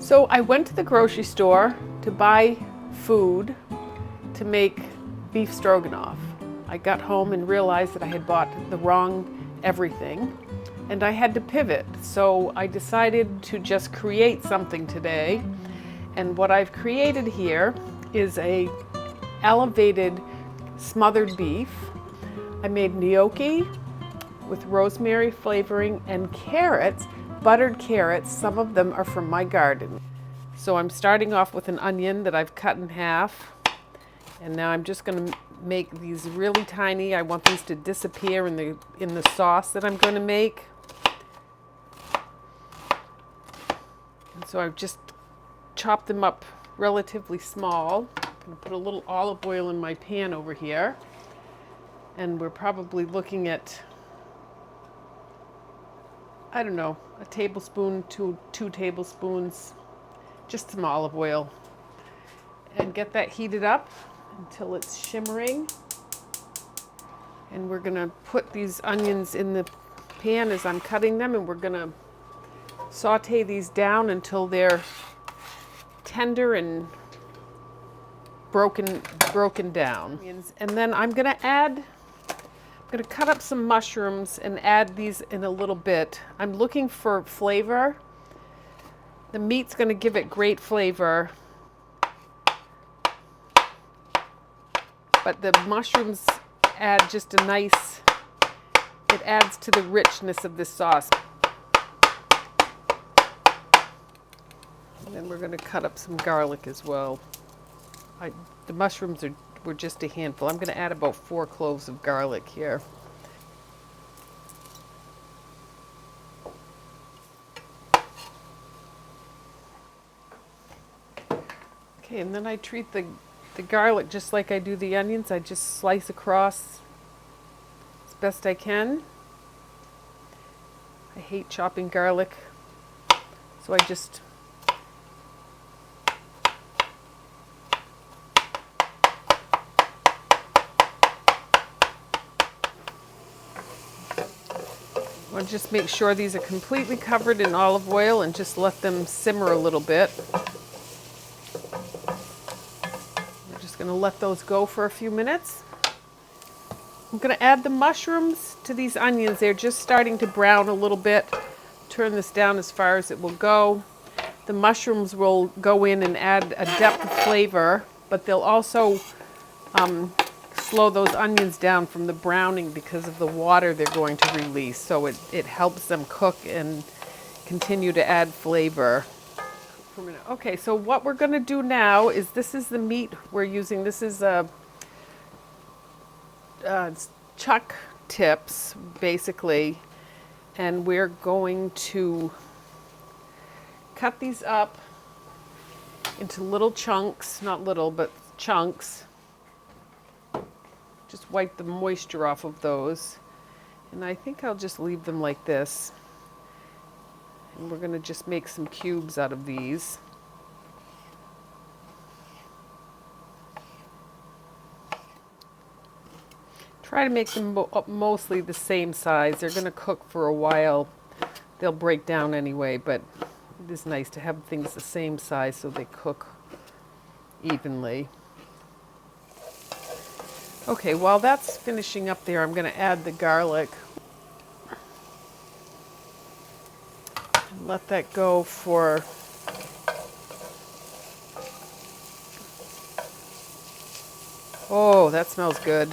So I went to the grocery store to buy food to make beef stroganoff. I got home and realized that I had bought the wrong everything and I had to pivot. So I decided to just create something today. And what I've created here is a elevated smothered beef. I made gnocchi with rosemary flavoring and carrots, buttered carrots. Some of them are from my garden. So I'm starting off with an onion that I've cut in half. And now I'm just going to make these really tiny. I want these to disappear in the sauce that I'm going to make. And so I've just chopped them up relatively small. I'm going to put a little olive oil in my pan over here. And we're probably looking at, I don't know, a tablespoon to 2 tablespoons, just some olive oil. And get that heated up until it's shimmering. And we're gonna put these onions in the pan as I'm cutting them, and we're gonna saute these down until they're tender and broken down. And then I'm gonna cut up some mushrooms and add these in a little bit. I'm looking for flavor. The meat's gonna give it great flavor. But the mushrooms add just a nice, it adds to the richness of this sauce. And then we're gonna cut up some garlic as well. The mushrooms were just a handful. I'm gonna add about 4 cloves of garlic here. Okay, and then I treat the garlic just like I do the onions. I just slice across as best I can. I hate chopping garlic, so I just want to just make sure these are completely covered in olive oil and just let them simmer a little bit. We're just going to let those go for a few minutes. I'm going to add the mushrooms to these onions. They're just starting to brown a little bit. Turn this down as far as it will go. The mushrooms will go in and add a depth of flavor, but they'll also slow those onions down from the browning because of the water they're going to release. So it helps them cook and continue to add flavor. Okay, so what we're going to do now is, this is the meat we're using. This is chuck tips, basically. And we're going to cut these up into little chunks, not little, but chunks. Just wipe the moisture off of those. And I think I'll just leave them like this. And we're going to just make some cubes out of these. Try to make them mostly the same size. They're going to cook for a while. They'll break down anyway, but it is nice to have things the same size so they cook evenly. Okay, while that's finishing up there, I'm going to add the garlic. And let that go for oh, that smells good.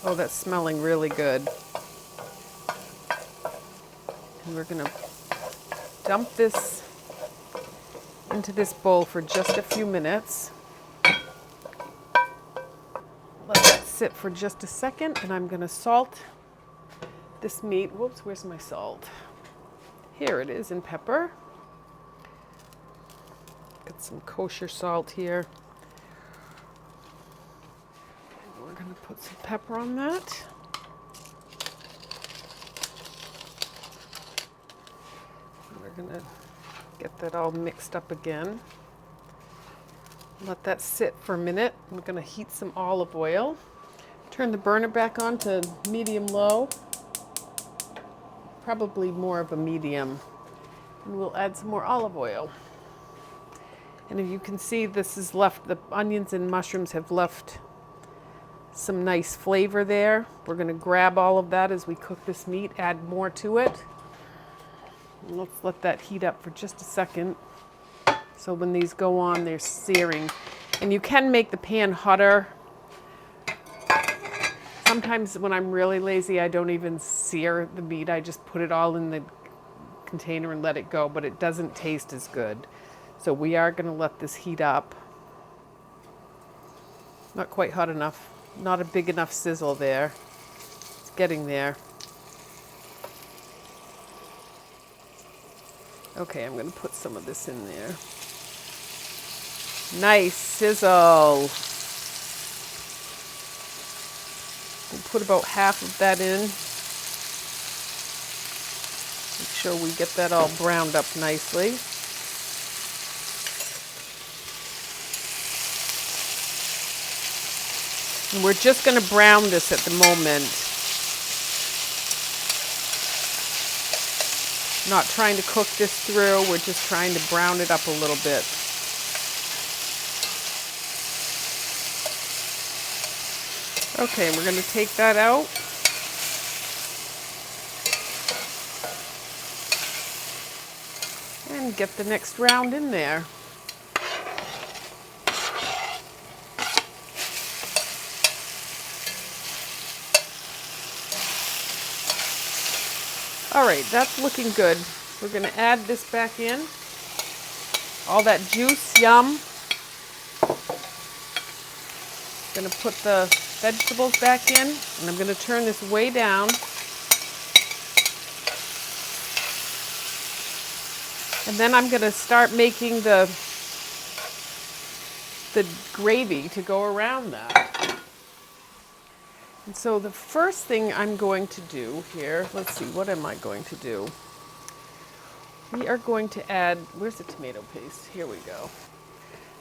Oh, that's smelling really good. And we're going to dump this into this bowl for just a few minutes. Let that sit for just a second, and I'm going to salt this meat. Whoops, where's my salt? Here it is, and pepper. Got some kosher salt here. And we're going to put some pepper on that. And we're going to get that all mixed up again. Let that sit for a minute. I'm going to heat some olive oil. Turn the burner back on to medium-low. probably more of a medium. And we'll add some more olive oil. And if you can see, this is left, the onions and mushrooms have left some nice flavor there. We're going to grab all of that as we cook this meat, add more to it. And let's let that heat up for just a second. So when these go on, they're searing. And you can make the pan hotter. Sometimes when I'm really lazy, I don't even sear the meat. I just put it all in the container and let it go, but it doesn't taste as good. So we are going to let this heat up. Not quite hot enough. Not a big enough sizzle there. It's getting there. Okay, I'm going to put some of this in there. Nice sizzle. We'll put about half of that in. Make sure we get that all browned up nicely. And we're just going to brown this at the moment. Not trying to cook this through, we're just trying to brown it up a little bit. Okay, we're going to take that out. And get the next round in there. All right, that's looking good. We're going to add this back in. All that juice, yum. Going to put the vegetables back in, and I'm going to turn this way down. And then I'm going to start making the gravy to go around that. And so the first thing I'm going to do here, let's see, what am I going to do? We are going to add, where's the tomato paste? Here we go.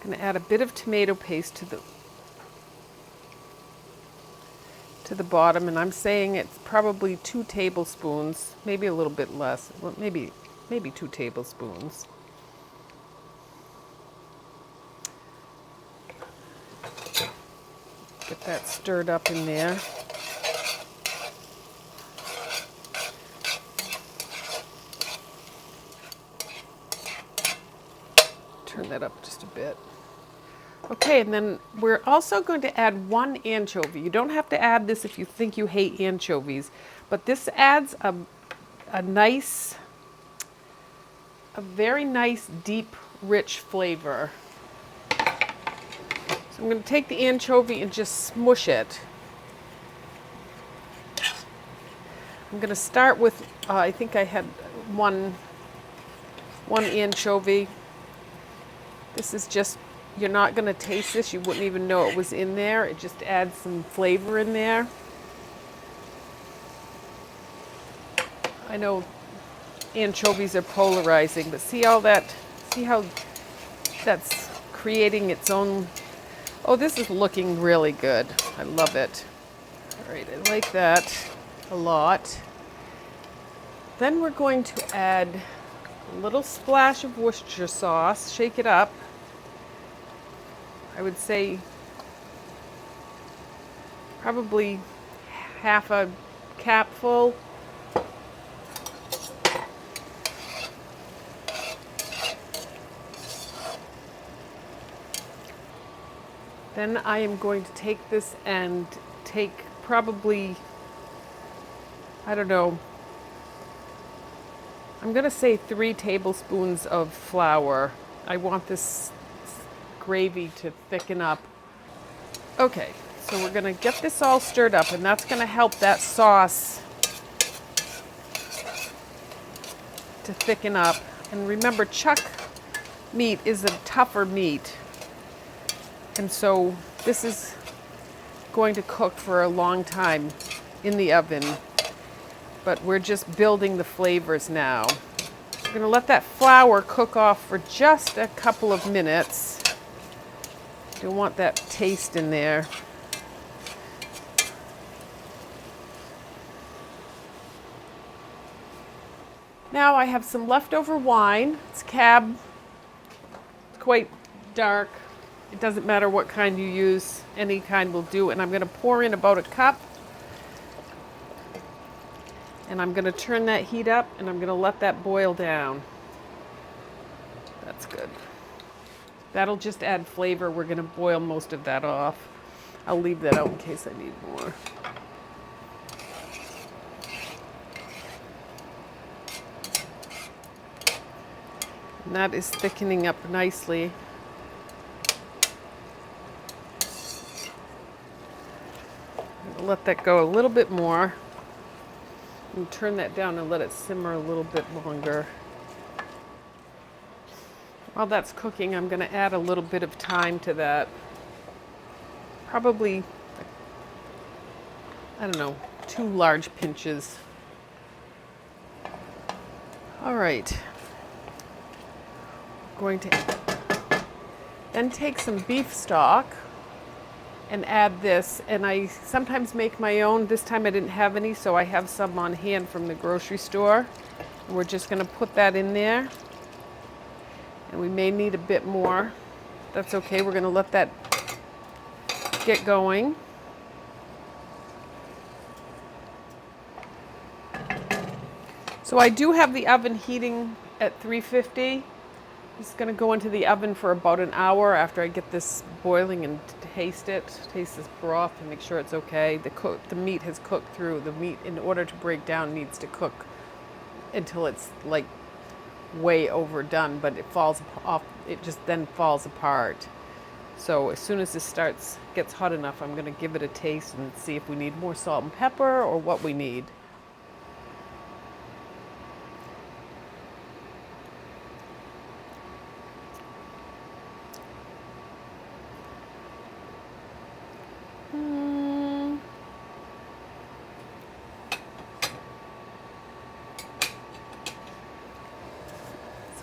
I'm going to add a bit of tomato paste to the bottom, and I'm saying it's probably 2 tablespoons, maybe a little bit less, well, maybe 2 tablespoons. Get that stirred up in there. Turn that up just a bit. Okay, and then we're also going to add 1 anchovy. You don't have to add this if you think you hate anchovies, but this adds a very nice, deep, rich flavor. So I'm going to take the anchovy and just smush it. I'm going to start with, I think I had one anchovy. This is just, you're not going to taste this. You wouldn't even know it was in there. It just adds some flavor in there. I know anchovies are polarizing, but see how that's creating its own. Oh, this is looking really good. I love it. All right, I like that a lot. Then we're going to add a little splash of Worcestershire sauce. Shake it up. I would say probably half a capful. Then I am going to take this and take probably, I don't know, I'm going to say 3 tablespoons of flour. I want this gravy to thicken up. Okay, so we're going to get this all stirred up, and that's going to help that sauce to thicken up. And remember, chuck meat is a tougher meat. And so this is going to cook for a long time in the oven, but we're just building the flavors now. We're going to let that flour cook off for just a couple of minutes. You want that taste in there. Now I have some leftover wine. It's Cab. It's quite dark. It doesn't matter what kind you use. Any kind will do. And I'm going to pour in about a cup. And I'm going to turn that heat up and I'm going to let that boil down. That's good. That'll just add flavor. We're going to boil most of that off. I'll leave that out in case I need more. And that is thickening up nicely. I'll let that go a little bit more. And turn that down and let it simmer a little bit longer. While that's cooking, I'm going to add a little bit of thyme to that. Probably, I don't know, 2 large pinches. All right. I'm going to then take some beef stock and add this. And I sometimes make my own. This time I didn't have any, so I have some on hand from the grocery store. And we're just going to put that in there. And we may need a bit more. That's okay. We're going to let that get going. So I do have the oven heating at 350. It's going to go into the oven for about an hour after I get this boiling and taste it. Taste this broth and make sure it's okay. The meat has cooked through. The meat, in order to break down, needs to cook until it's like way overdone, but it falls off. It just then falls apart. So as soon as this gets hot enough, I'm going to give it a taste and see if we need more salt and pepper or what we need.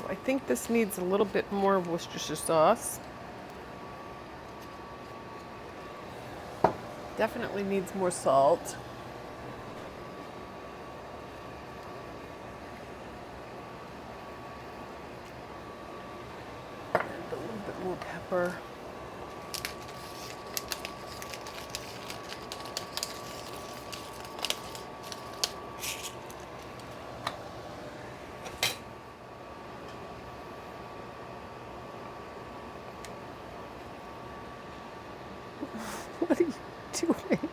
I think this needs a little bit more Worcestershire sauce. Definitely needs more salt. And a little bit more pepper. What are you doing?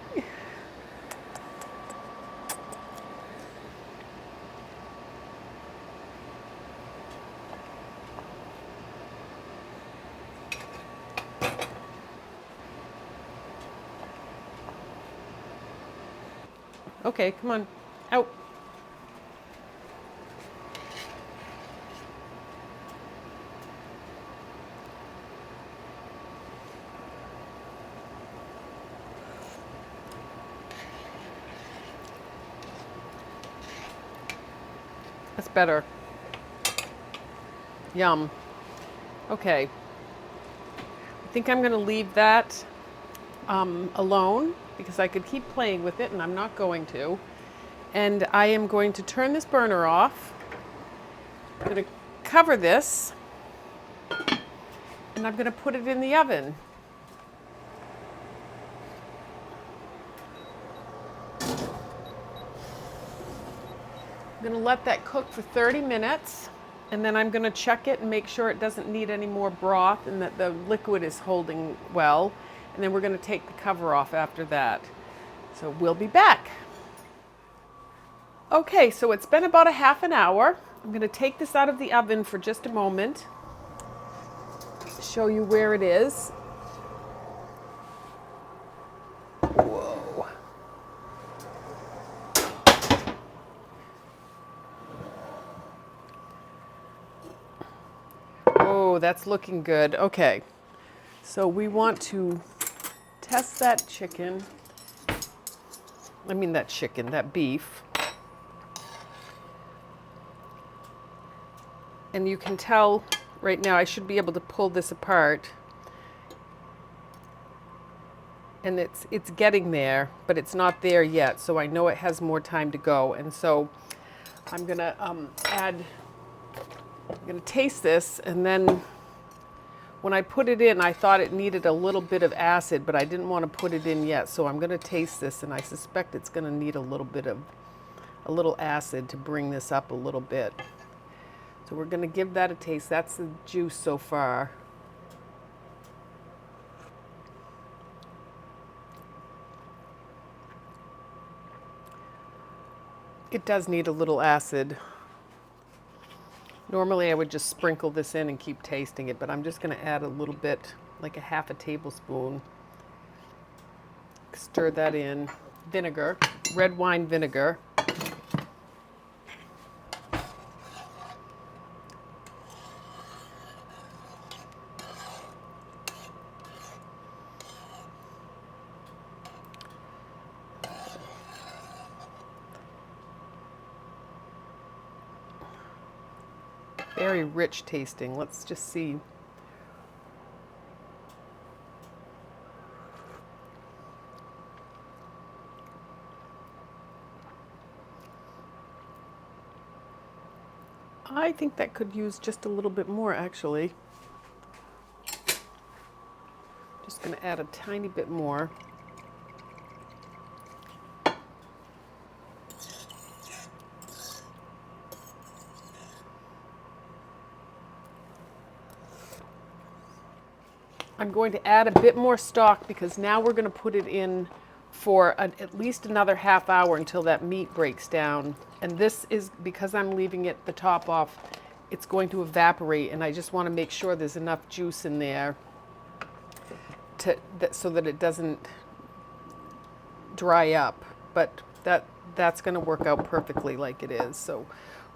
Okay, come on, out. That's better. Yum. Okay. I think I'm going to leave that alone because I could keep playing with it and I'm not going to. And I am going to turn this burner off. I'm going to cover this and I'm going to put it in the oven. I'm going to let that cook for 30 minutes and then I'm going to check it and make sure it doesn't need any more broth and that the liquid is holding well. And then we're going to take the cover off after that. So we'll be back. Okay, so it's been about a half an hour. I'm going to take this out of the oven for just a moment. Show you where it is. Whoa. Oh, that's looking good. Okay, so we want to test that chicken. That beef. And you can tell right now, I should be able to pull this apart. And it's getting there, but it's not there yet. So I know it has more time to go. And so I'm gonna taste this, and then when I put it in, I thought it needed a little bit of acid, but I didn't want to put it in yet. So I'm gonna taste this, and I suspect it's gonna need a little acid to bring this up a little bit. So we're gonna give that a taste. That's the juice so far. It does need a little acid. Normally I would just sprinkle this in and keep tasting it, but I'm just going to add a little bit, like a half a tablespoon. Stir that in. Vinegar, red wine vinegar. Very rich tasting. Let's just see. I think that could use just a little bit more, actually. Just going to add a tiny bit more. I'm going to add a bit more stock because now we're going to put it in for at least another half hour until that meat breaks down. And this is, because I'm leaving it the top off, it's going to evaporate, and I just want to make sure there's enough juice in there so that it doesn't dry up. But that's going to work out perfectly like it is. So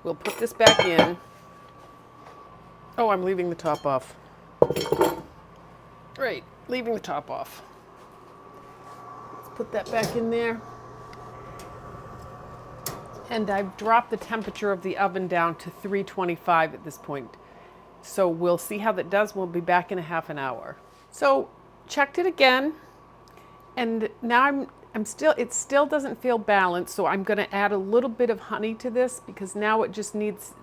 we'll put this back in. Oh, I'm leaving the top off. Right, leaving the top off. Let's put that back in there. And I've dropped the temperature of the oven down to 325 at this point. So we'll see how that does. We'll be back in a half an hour. So checked it again, and now it still doesn't feel balanced, so I'm gonna add a little bit of honey to this because now it just needs,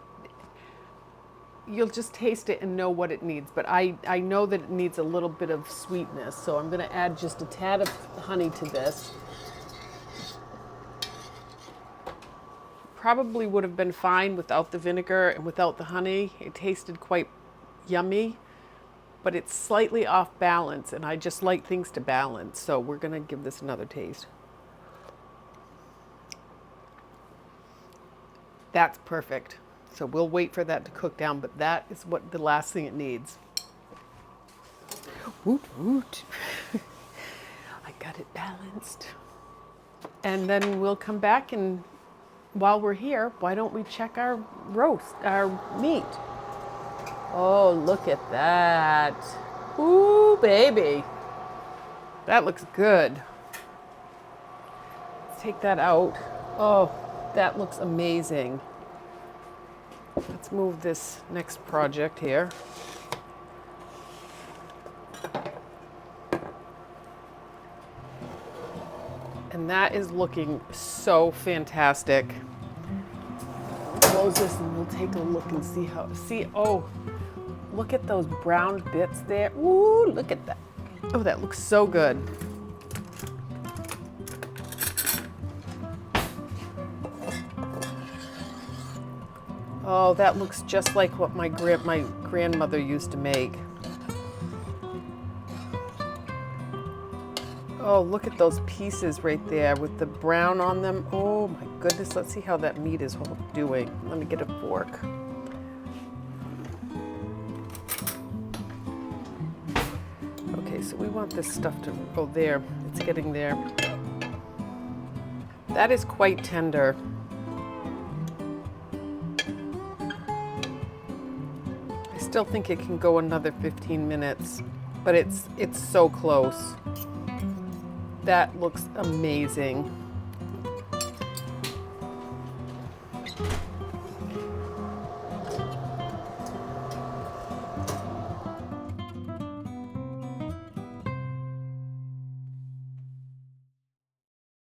you'll just taste it and know what it needs, but I know that it needs a little bit of sweetness, so I'm going to add just a tad of honey to this. Probably would have been fine without the vinegar and without the honey. It tasted quite yummy, but it's slightly off balance, and I just like things to balance, so we're going to give this another taste. That's perfect. So we'll wait for that to cook down, but that is what the last thing it needs. Woot woot. I got it balanced. And then we'll come back, and while we're here, why don't we check our meat? Oh, look at that. Ooh, baby. That looks good. Let's take that out. Oh, that looks amazing. Let's move this next project here. And that is looking so fantastic. Close this and we'll take a look and see, oh, look at those brown bits there. Ooh, look at that. Oh, that looks so good. Oh, that looks just like what my grandmother used to make. Oh, look at those pieces right there with the brown on them. Oh my goodness, let's see how that meat is doing. Let me get a fork. Okay, so we want this stuff to go there. It's getting there. That is quite tender. Still think it can go another 15 minutes, but it's so close. That looks amazing.